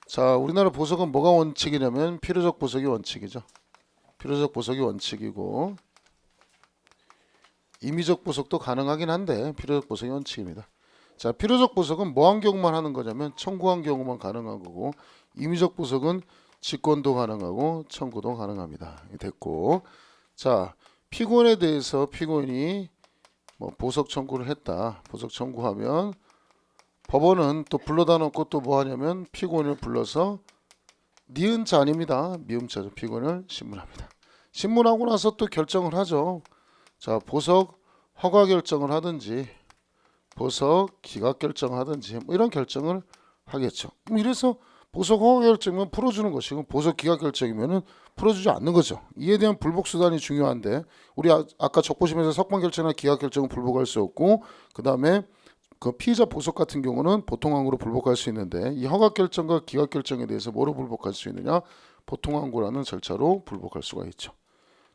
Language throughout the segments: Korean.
자, 우리나라 보석은 뭐가 원칙이냐면 필요적 보석이 원칙이죠. 필요적 보석이 원칙이고 임의적 보석도 가능하긴 한데 필요적 보석이 원칙입니다. 자, 필요적 보석은 뭐 한 경우만 하는 거냐면 청구한 경우만 가능한 거고 임의적 보석은 직권도 가능하고 청구도 가능합니다. 됐고, 자, 피고인에 대해서 피고인이 뭐 보석 청구를 했다. 보석 청구하면 법원은 또 불러다 놓고 또 뭐 하냐면 피고인을 불러서 니은자 아닙니다. 미음자죠. 피고인을 신문합니다. 신문하고 나서 또 결정을 하죠. 자, 보석 허가 결정을 하든지 보석 기각 결정을 하든지 뭐 이런 결정을 하겠죠. 그럼 이래서 보석 허가 결정이면 풀어주는 것이고 보석 기각 결정이면은 풀어주지 않는 거죠. 이에 대한 불복 수단이 중요한데 우리 아까 적보심에서 석방 결정이나 기각 결정은 불복할 수 없고 그 다음에 그 피의자 보석 같은 경우는 보통항고로 불복할 수 있는데 이 허가 결정과 기각 결정에 대해서 뭐로 불복할 수 있느냐? 보통항고라는 절차로 불복할 수가 있죠.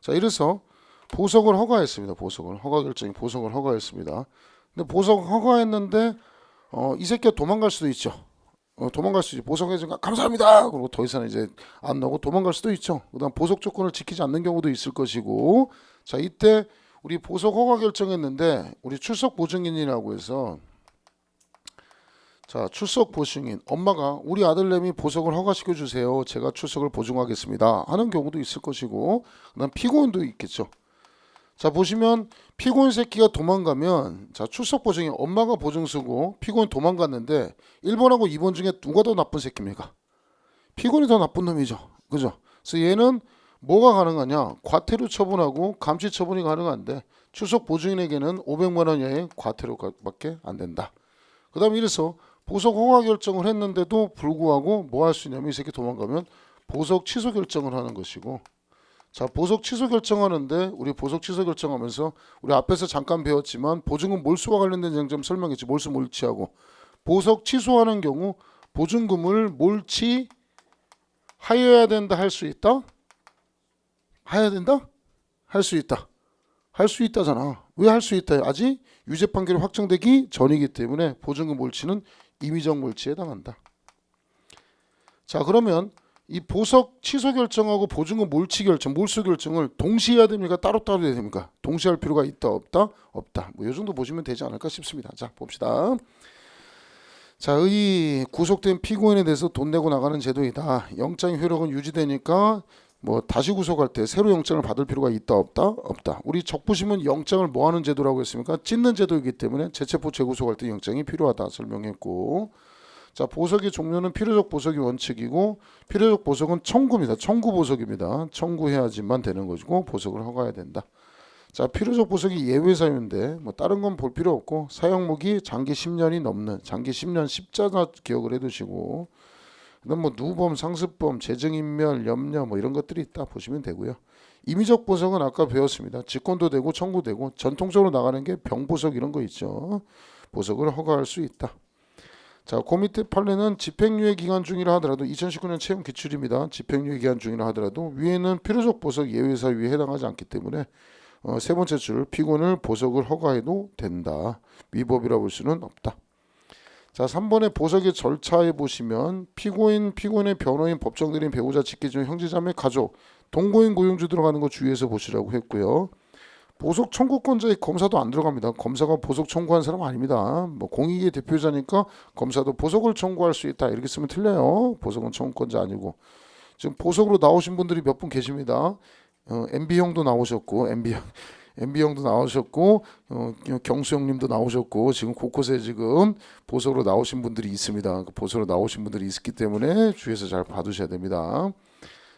자, 이래서 보석을 허가했습니다. 보석을 허가 결정이 보석을 허가했습니다. 근데 보석 허가했는데 이 새끼가 도망갈 수도 있죠. 도망갈 수 있죠. 보석해주니까 감사합니다. 그리고 더 이상 이제 안 나오고 도망갈 수도 있죠. 그다음 보석 조건을 지키지 않는 경우도 있을 것이고, 자, 이때 우리 보석 허가 결정했는데 우리 출석 보증인이라고 해서 자, 출석 보증인 엄마가 우리 아들내미 보석을 허가시켜 주세요. 제가 출석을 보증하겠습니다. 하는 경우도 있을 것이고, 그다음 피고인도 있겠죠. 자, 보시면 피고인 새끼가 도망가면 자, 출석 보증인 엄마가 보증 쓰고 피고인 도망갔는데 1번하고 2번 중에 누가 더 나쁜 새끼입니까? 피고인이 더 나쁜 놈이죠. 그죠? 그래서 얘는 뭐가 가능하냐? 과태료 처분하고 감시 처분이 가능한데 출석 보증인에게는 500만 원 이하의 과태료밖에 안 된다. 그다음에 이래서 보석 허가 결정을 했는데도 불구하고 뭐 할 수 있냐면 이 새끼 도망가면 보석 취소 결정을 하는 것이고, 자, 보석 취소 결정하는데 우리 보석 취소 결정하면서 우리 앞에서 잠깐 배웠지만 보증금 몰수와 관련된 쟁점 설명했지. 몰수 몰취하고 보석 취소하는 경우 보증금을 몰취하여야 된다 할 수 있다? 해야 된다? 할 수 있다. 할 수 있다잖아. 왜 할 수 있다? 아직 유죄 판결이 확정되기 전이기 때문에 보증금 몰취는 임의적 몰취에 해당한다. 자, 그러면 이 보석 취소 결정하고 보증금 몰취 결정, 몰수 결정을 동시에 해야 됩니까? 따로따로 해야 됩니까? 동시에 할 필요가 있다, 없다? 없다. 뭐 이 정도 보시면 되지 않을까 싶습니다. 자, 봅시다. 자, 이 구속된 피고인에 대해서 돈 내고 나가는 제도이다. 영장 효력은 유지되니까 뭐 다시 구속할 때 새로 영장을 받을 필요가 있다, 없다? 없다. 우리 적부심은 영장을 뭐 하는 제도라고 했습니까? 찢는 제도이기 때문에 재체포 재구속할 때 영장이 필요하다 설명했고, 자, 보석의 종류는 필요적 보석이 원칙이고 필요적 보석은 청구입니다. 청구 보석입니다. 청구해야지만 되는 것이고 보석을 허가해야 된다. 자, 필요적 보석이 예외 사유인데 뭐 다른 건 볼 필요 없고 사용목이 장기 10년이 넘는 장기 10년 십자가 기억을 해두시고, 그다음 뭐 누범, 상습범, 재증인멸, 염려 뭐 이런 것들이 있다 보시면 되고요. 임의적 보석은 아까 배웠습니다. 직권도 되고 청구되고 전통적으로 나가는 게 병보석 이런 거 있죠. 보석을 허가할 수 있다. 자, 그 밑에 판례는 집행유예 기간 중이라 하더라도 2019년 채용 기출입니다. 집행유예 기간 중이라 하더라도 위에는 필요적 보석 예외 사유에 해당하지 않기 때문에 세 번째 줄 피고인을 보석을 허가해도 된다. 위법이라 볼 수는 없다. 자, 3번의 보석의 절차에 보시면 피고인의 변호인, 법정대리인, 배우자, 직계중, 형제자매, 가족, 동거인, 고용주 들어가는 거 주의해서 보시라고 했고요. 보석 청구권자의 검사도 안 들어갑니다. 검사가 보석 청구한 사람 아닙니다. 뭐 공익의 대표자니까 검사도 보석을 청구할 수 있다 이렇게 쓰면 틀려요. 보석은 청구권자 아니고 지금 보석으로 나오신 분들이 몇 분 계십니다. MB 형도 나오셨고 MB 형도 나오셨고 경수 형님도 나오셨고 지금 곳곳에 지금 보석으로 나오신 분들이 있습니다. 보석으로 나오신 분들이 있기 때문에 주의해서 잘 봐두셔야 됩니다.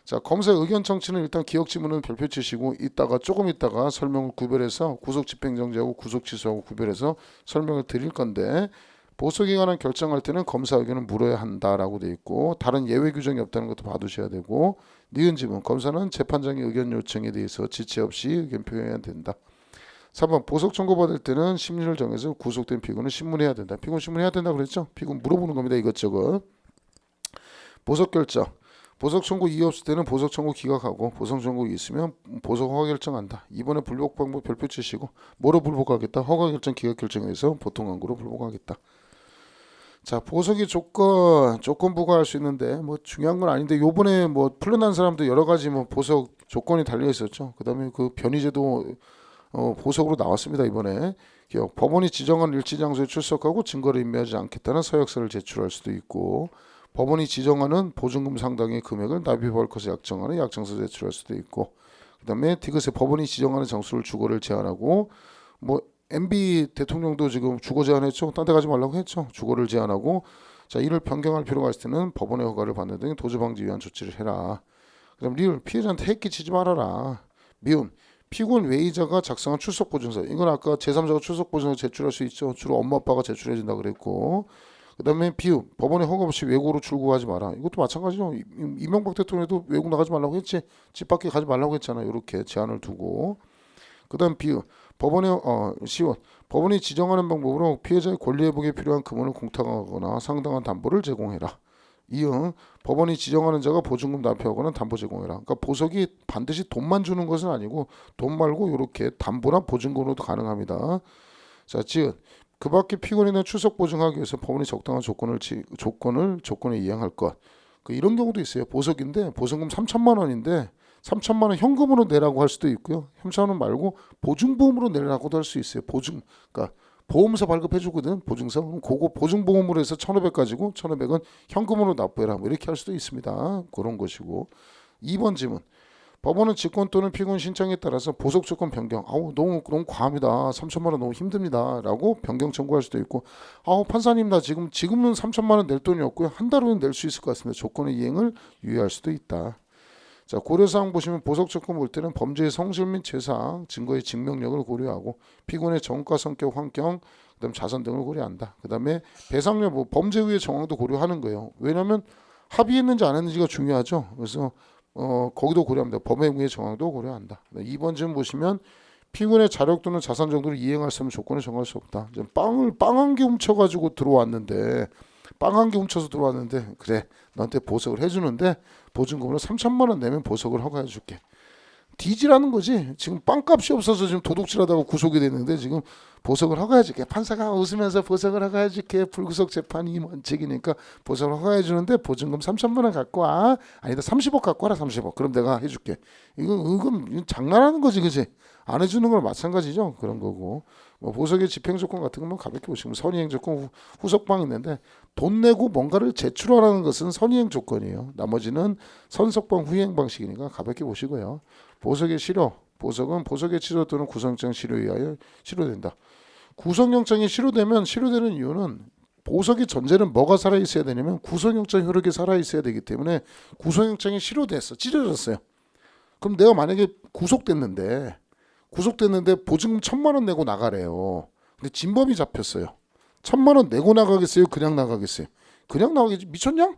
자, 검사의 의견 청취는 일단 기억 지문은 별표 치시고 조금 있다가 설명을 구별해서 구속 집행정지하고 구속 취소하고 구별해서 설명을 드릴 건데, 보석에 관한 결정할 때는 검사 의견을 물어야 한다라고 돼 있고 다른 예외 규정이 없다는 것도 봐두셔야 되고, 니은 지문 검사는 재판장의 의견 요청에 대해서 지체 없이 의견 표현해야 된다. 3번 보석 청구받을 때는 심리를 정해서 구속된 피고는 신문해야 된다. 피고는 신문해야 된다 그랬죠? 피고는 물어보는 겁니다. 이것저것. 보석 결정. 보석 청구 이의 없을 때는 보석 청구 기각하고 보석 청구 있으면 보석 허가 결정한다. 이번에 불복 방법 별표 치시고 뭐로 불복하겠다? 허가 결정 기각 결정에 대해서 보통 항고로 불복하겠다. 자, 보석이 조건 부과할 수 있는데 뭐 중요한 건 아닌데 요번에 뭐 풀려난 사람도 여러 가지 뭐 보석 조건이 달려 있었죠. 그다음에 그 변이제도 보석으로 나왔습니다. 이번에 기억. 법원이 지정한 일치 장소에 출석하고 증거를 인멸하지 않겠다는 서약서를 제출할 수도 있고, 법원이 지정하는 보증금 상당의 금액을 납입할 것을 약정하는 약정서 제출할 수도 있고, 그다음에 디귿에 법원이 지정하는 장소를 주거를 제한하고, 뭐 MB 대통령도 지금 주거 제한했죠. 딴 데 가지 말라고 했죠. 주거를 제한하고, 자, 이를 변경할 필요가 있을 때는 법원의 허가를 받는 등 도주 방지 위한 조치를 해라. 그다음 리을, 피해자한테 해끼 치지 말아라. 미움, 피고인 외의자가 작성한 출석 보증서. 이건 아까 제3자가 출석 보증서 제출할 수 있죠. 주로 엄마 아빠가 제출해 준다 그랬고, 그다음에 비움, 법원의 허가 없이 외국으로 출국하지 마라. 이것도 마찬가지죠. 이명박 대통령도 외국 나가지 말라고 했지. 집 밖에 가지 말라고 했잖아. 이렇게 제한을 두고. 그다음 비움, 법원의 시원, 법원이 지정하는 방법으로 피해자의 권리 회복에 필요한 금원을 공탁하거나 상당한 담보를 제공해라. 이응, 법원이 지정하는 자가 보증금 납부하거나 담보 제공해라. 그러니까 보석이 반드시 돈만 주는 것은 아니고 돈 말고 이렇게 담보나 보증금으로도 가능합니다. 자, 지은, 그 밖에 피고인의 출석 보증하기 위해서 법원이 적당한 조건에 이행할 것. 그 이런 경우도 있어요. 보석인데 보증금 3천만 원인데 3천만 원 현금으로 내라고 할 수도 있고요. 3천만 원 말고 보증보험으로 내라고도 할 수 있어요. 그러니까 보험사 발급해 주거든. 보증서. 그럼 그거 보증보험으로 해서 1,500 가지고 1,500은 현금으로 납부해라. 뭐 이렇게 할 수도 있습니다. 그런 것이고. 2번 질문. 법원은 직권 또는 피고인 신청에 따라서 보석 조건 변경. 너무 과합니다. 3천만 원 너무 힘듭니다라고 변경 청구할 수도 있고, 판사님 나 지금은 3천만 원 낼 돈이 없고요. 한 달 후에 낼 수 있을 것 같습니다. 조건의 이행을 유예할 수도 있다. 자, 고려사항 보시면 보석 조건 볼 때는 범죄의 성질 및 죄사항, 증거의 증명력을 고려하고, 피고인의 정과 성격, 환경, 그다음 자산 등을 고려한다. 그다음에 배상 여부, 범죄 후의 정황도 고려하는 거예요. 왜냐하면 합의했는지 안 했는지가 중요하죠. 그래서 거기도 고려합니다. 범행 후의 정황도 고려한다. 2번 쯤 보시면 피고인의 자력 또는 자산 정도를 이행할 수 없는 조건을 정할 수 없다. 빵 한 개 훔쳐가지고 들어왔는데, 빵 한 개 훔쳐서 들어왔는데, 그래 너한테 보석을 해주는데 보증금으로 3천만 원 내면 보석을 허가해 줄게. 뒤지라는 거지. 지금 빵값이 없어서 지금 도둑질하다가 구속이 됐는데 지금 보석을 허가해 줄게. 판사가 웃으면서 보석을 허가해 줄게. 불구속 재판이 원칙이니까 보석을 허가해 주는데 보증금 3천만 원 갖고 와. 아니다 30억 갖고 와라. 30억. 그럼 내가 해줄게. 이건 장난하는 거지, 그지? 안 해주는 건 마찬가지죠. 그런 거고. 뭐 보석의 집행 조건 같은 거면 가볍게 보시면 선의행 조건, 후속방 있는데 돈 내고 뭔가를 제출하라는 것은 선의행 조건이에요. 나머지는 선속방 후이행 방식이니까 가볍게 보시고요. 보석의 실효, 보석은 보석의 취소 또는 구속영장 실효에 의하여 실효된다. 구속영장이 실효되는 이유는 보석의 전제는 뭐가 살아있어야 되냐면 구속영장 효력이 살아있어야 되기 때문에 구속영장이 실효됐어. 찢어졌어요. 그럼 내가 만약에 구속됐는데 보증금 1,000만 원 내고 나가래요. 근데 진범이 잡혔어요. 1,000만 원 내고 나가겠어요? 그냥 나가겠어요? 그냥 나가겠지. 미쳤냐?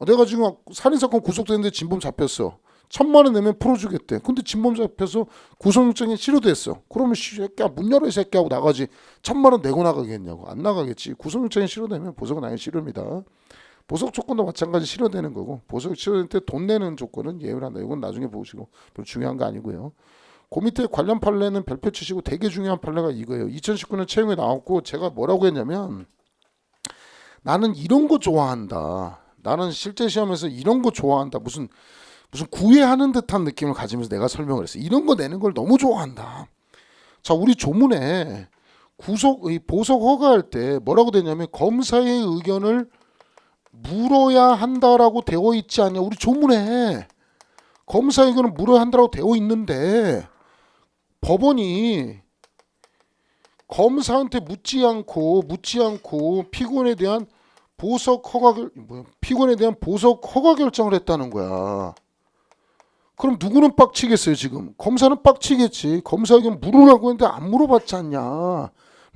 내가 지금 살인사건 구속됐는데 진범 잡혔어. 1,000만 원 내면 풀어주겠대. 근데 진범 잡혀서 구속영장이 실효됐어. 그러면 새끼야 문 열어 이 새끼 하고 나가지. 1,000만 원 내고 나가겠냐고. 안 나가겠지. 구속영장이 실효되면 보석은 아예 실효입니다. 보석 조건도 마찬가지 실효되는 거고, 보석 실효될 때 돈 내는 조건은 예외를 한다. 이건 나중에 보시고 별로 중요한 거 아니고요. 그 밑에 관련 판례는 별표 치시고 되게 중요한 판례가 이거예요. 2019년 채용에 나왔고 제가 뭐라고 했냐면 나는 이런 거 좋아한다. 나는 실제 시험에서 이런 거 좋아한다. 무슨 구애하는 듯한 느낌을 가지면서 내가 설명을 했어요. 이런 거 내는 걸 너무 좋아한다. 자, 우리 조문에 보석 허가할 때 뭐라고 되냐면 검사의 의견을 물어야 한다라고 되어 있지 않냐. 우리 조문에 검사 의견을 물어야 한다라고 되어 있는데 법원이 검사한테 묻지 않고 피고인에 대한 보석 허가 결정을 했다는 거야. 그럼 누구는 빡치겠어요? 지금 검사는 빡치겠지. 검사 의견 물으라고 했는데 안 물어봤지 않냐.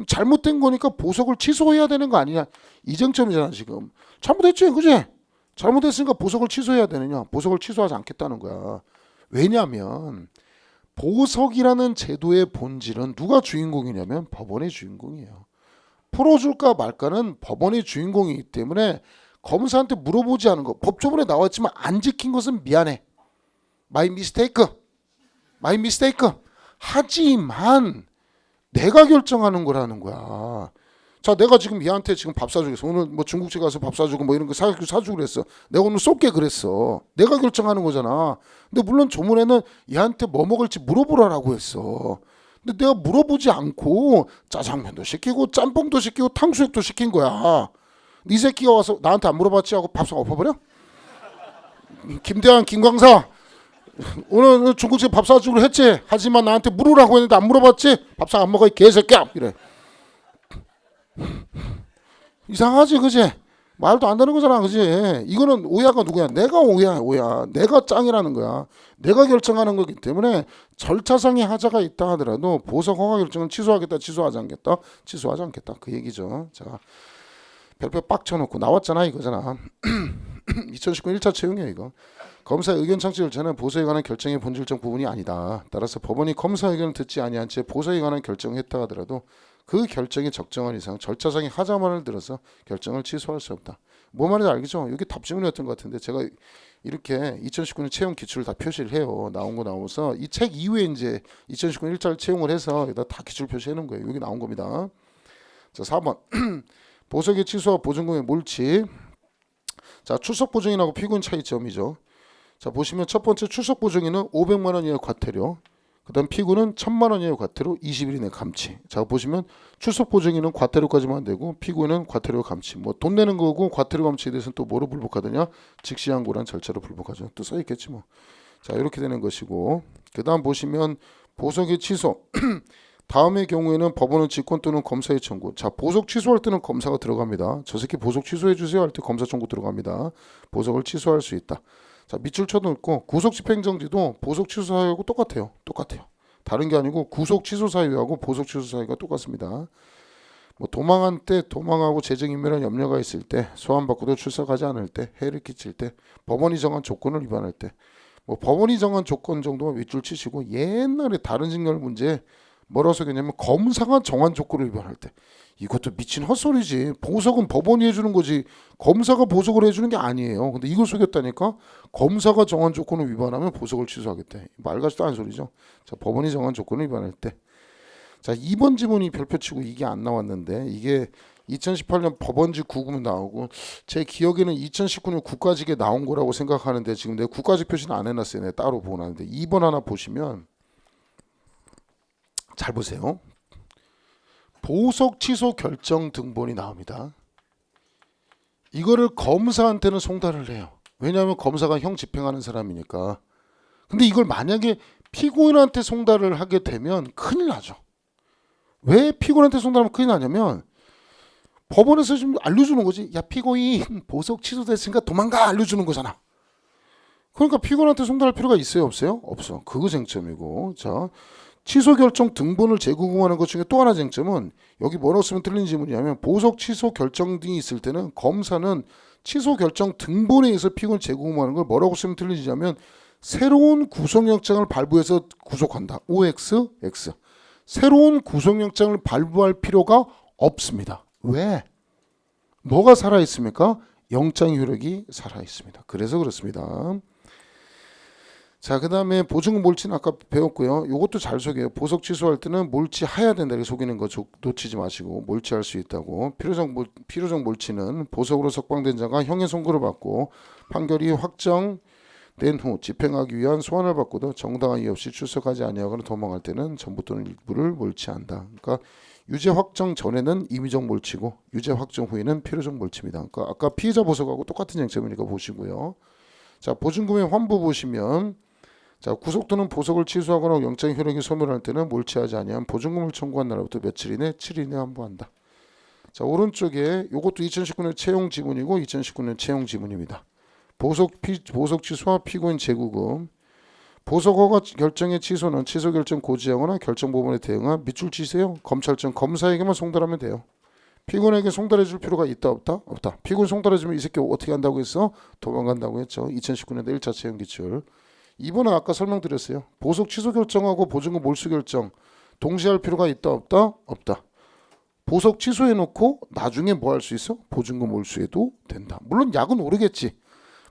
잘못된 거니까 보석을 취소해야 되는 거 아니냐. 이 쟁점이잖아. 지금 잘못했지, 그지? 잘못했으니까 보석을 취소해야 되느냐. 보석을 취소하지 않겠다는 거야. 왜냐하면 보석이라는 제도의 본질은 누가 주인공이냐면 법원의 주인공이에요. 풀어줄까 말까는 법원의 주인공이기 때문에 검사한테 물어보지 않은 거, 법조문에 나왔지만 안 지킨 것은 미안해. My mistake. 하지만 내가 결정하는 거라는 거야. 자, 내가 지금 얘한테 지금 밥 사주겠어. 오늘 뭐 중국집 가서 밥 사주고 뭐 이런 거 사주고 그랬어. 내가 오늘 쏠게 그랬어. 내가 결정하는 거잖아. 근데 물론 조문에는 얘한테 뭐 먹을지 물어보라라고 했어. 근데 내가 물어보지 않고 짜장면도 시키고 짬뽕도 시키고 탕수육도 시킨 거야. 네 새끼가 와서 나한테 안 물어봤지 하고 밥상 엎어버려? 김대한 김광사 오늘 중국집 밥 사주기로 했지. 하지만 나한테 물으라고 했는데 안 물어봤지. 밥상 안 먹어 이 개새끼야 이래. 이상하지 그지? 말도 안 되는 거잖아 그지? 이거는 오야가 누구야? 내가 오야. 내가 짱이라는 거야. 내가 결정하는 거기 때문에 절차상의 하자가 있다 하더라도 보석 허가 결정은 취소하겠다 취소하지 않겠다 그 얘기죠. 자, 별표 빡 쳐놓고 나왔잖아 이거잖아. 2019 1차 채용이야 이거. 검사 의견 청취 절차는 보석에 관한 결정의 본질적 부분이 아니다. 따라서 법원이 검사 의견을 듣지 아니한 채 보석에 관한 결정을 했다 하더라도 그 결정이 적정한 이상 절차상의 하자만을 들어서 결정을 취소할 수 없다. 뭐 말인지 알겠죠? 여기 답지문이었던 것 같은데 제가 이렇게 2019년 채용 기출을 다 표시를 해요. 나온 거 나오면서 이 책 이후에 이제 2019년 1차 채용을 해서 여기다 다 기출 표시해 놓은 거예요. 여기 나온 겁니다. 자, 4번 보석의 취소와 보증금의 몰치. 자, 출석 보증인하고 피고인 차이점이죠. 자, 보시면 첫 번째 출석 보증인은 500만 원 이하 과태료, 그다음 피고는 1000만 원 이하 과태료 20일 이내 감치. 자, 보시면 출석 보증인은 과태료까지만 되고 피고는 과태료 감치. 뭐 돈 내는 거고 과태료 감치에 대해서는 또 뭐로 불복하느냐? 즉시항고란 절차로 불복하죠. 또 써 있겠지 뭐. 자, 이렇게 되는 것이고, 그다음 보시면 보석의 취소. 다음의 경우에는 법원은 직권 또는 검사의 청구. 자, 보석 취소할 때는 검사가 들어갑니다. 저 새끼 보석 취소해 주세요 할 때 검사 청구 들어갑니다. 보석을 취소할 수 있다. 자, 밑줄 쳐놓고 구속 집행정지도 보석 취소 사유하고 똑같아요. 다른 게 아니고 구속 취소 사유하고 보석 취소 사유가 똑같습니다. 뭐 도망한 때, 도망하고 재정인멸한 염려가 있을 때, 소환받고도 출석하지 않을 때, 해를 끼칠 때, 법원이 정한 조건을 위반할 때, 뭐 법원이 정한 조건 정도만 밑줄 치시고 옛날에 다른 직렬 문제 뭐라고 써있냐면 검사가 정한 조건을 위반할 때. 이것도 미친 헛소리지. 보석은 법원이 해주는 거지 검사가 보석을 해주는 게 아니에요. 근데 이걸 속였다니까. 검사가 정한 조건을 위반하면 보석을 취소하겠대. 말 같지도 않은 소리죠. 자, 법원이 정한 조건을 위반할 때. 자, 2번 지문이 별표 치고 이게 안 나왔는데 이게 2018년 법원직 구금 나오고 제 기억에는 2019년 국가직에 나온 거라고 생각하는데 지금 내가 국가직 표시는 안 해놨어요. 내가 따로 보고 나는데 2번 하나 보시면 잘 보세요. 보석 취소 결정 등본이 나옵니다. 이거를 검사한테는 송달을 해요. 왜냐하면 검사가 형 집행하는 사람이니까. 근데 이걸 만약에 피고인한테 송달을 하게 되면 큰일 나죠. 왜 피고인한테 송달하면 큰일 나냐면 법원에서 좀 알려주는 거지. 야, 피고인 보석 취소됐으니까 도망가 알려주는 거잖아. 그러니까 피고인한테 송달할 필요가 있어요 없어요? 없어. 그거 쟁점이고. 자, 취소 결정 등본을 재구금하는 것 중에 또 하나 쟁점은 여기 뭐라고 쓰면 틀린 지문이냐면 보석 취소 결정 등이 있을 때는 검사는 취소 결정 등본에 의해서 피고인 재구금하는 걸 뭐라고 쓰면 틀리냐면 새로운 구속영장을 발부해서 구속한다. OX, X. 새로운 구속영장을 발부할 필요가 없습니다. 왜? 뭐가 살아있습니까? 영장 효력이 살아있습니다. 그래서 그렇습니다. 자, 그 다음에 보증금 몰치는 아까 배웠고요. 이것도 잘 속여요. 보석 취소할 때는 몰치해야 된다. 이렇게 속이는 거 놓치지 마시고 몰치할 수 있다고. 필요적 몰치는 보석으로 석방된 자가 형의 선고를 받고 판결이 확정된 후 집행하기 위한 소환을 받고도 정당한 이유 없이 출석하지 아니하거나 도망할 때는 전부 또는 일부를 몰치한다. 그러니까 유죄 확정 전에는 임의적 몰치고 유죄 확정 후에는 필요적 몰치입니다. 그러니까 아까 피해자 보석하고 똑같은 쟁점이니까 보시고요. 자, 보증금의 환부 보시면 자, 구속 또는 보석을 취소하거나 영장 효력이 소멸할 때는 몰치하지 아니한 보증금을 청구한 날로부터 며칠 이내 7일 이내 환부한다. 자, 오른쪽에 이것도 2019년 채용 지문이고 2019년 채용 지문입니다. 보석 취소와 피고인 재구금. 보석 허가 결정의 취소는 취소 결정 고지하거나 결정 부분에 대응한 밑줄 치세요. 검찰청 검사에게만 송달하면 돼요. 피고인에게 송달해 줄 필요가 있다 없다? 없다. 피고인 송달해 주면 이 새끼 어떻게 한다고 했어? 도망간다고 했죠. 2019년도 1차 채용 기출. 2번은 아까 설명드렸어요. 보석 취소 결정하고 보증금 몰수 결정 동시에 할 필요가 있다 없다? 없다. 보석 취소해놓고 나중에 뭐 할 수 있어? 보증금 몰수해도 된다. 물론 약은 오르겠지.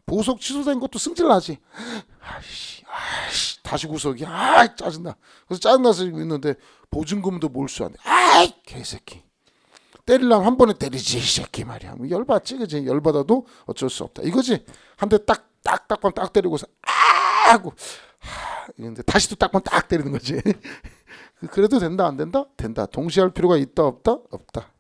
보석 취소된 것도 승질나지. 아이씨, 다시 구속이. 짜증나. 그래서 짜증나서 있는데 보증금도 몰수 안 돼. 아이 개새끼. 때리려면 한 번에 때리지 이 새끼 말이야. 뭐 열받지 그지? 열받아도 어쩔 수 없다 이거지. 한 대 딱 때리고서 아 하고 근데 다시 또 딱만 딱 때리는 거지. 그래도 된다 안 된다? 된다. 동시에 할 필요가 있다 없다? 없다.